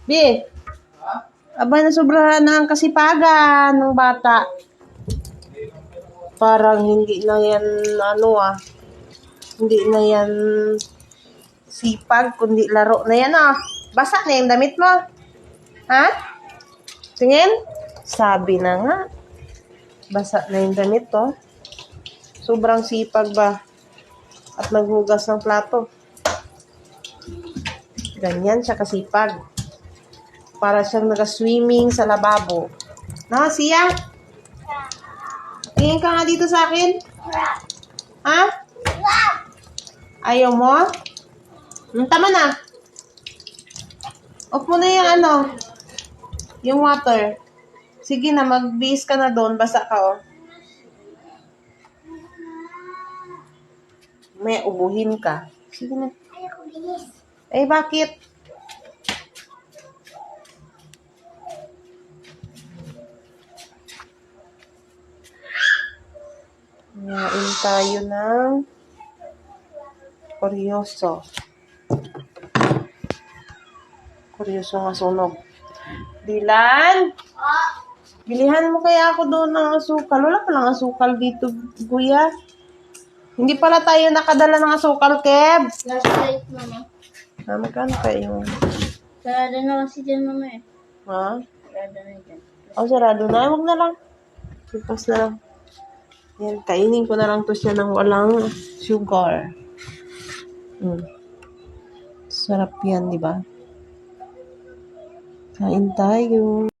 Bi, abay na sobrahan na ang kasipagan ng bata. Parang hindi na yan, hindi na yan sipag, kundi laro na yan, Basa na yung damit mo. Ha? Tingin? Sabi na nga. Basa na yung damit, Sobrang sipag ba? At naghugas ng plato. Ganyan siya kasipag. Para siyang nag-swimming sa lababo. No, siya? Tingin ka nga dito sa akin. Ha? Ayaw mo? Tama na. Off mo na yung yung water. Sige na, mag-base ka na doon. Basa ka, May ubuhin ka. Sige na. Ayoko bilis. Eh, bakit? Ngain tayo ng kuryoso. Kuryoso nga sunog. Dilan? Bilihan mo kaya ako doon ng asukal. Wala palang asukal dito, kuya. Hindi pala tayo nakadala ng asukal, Keb. Last night, mama. Magkano kayo? Sarado na kasi dyan, mama eh. Ha? Sarado na dyan. Sarado na. Huwag na lang. Ipas na lang. Yan, kainin ko na lang to siya ng walang sugar. Sarap yan, di ba? Kain tayo.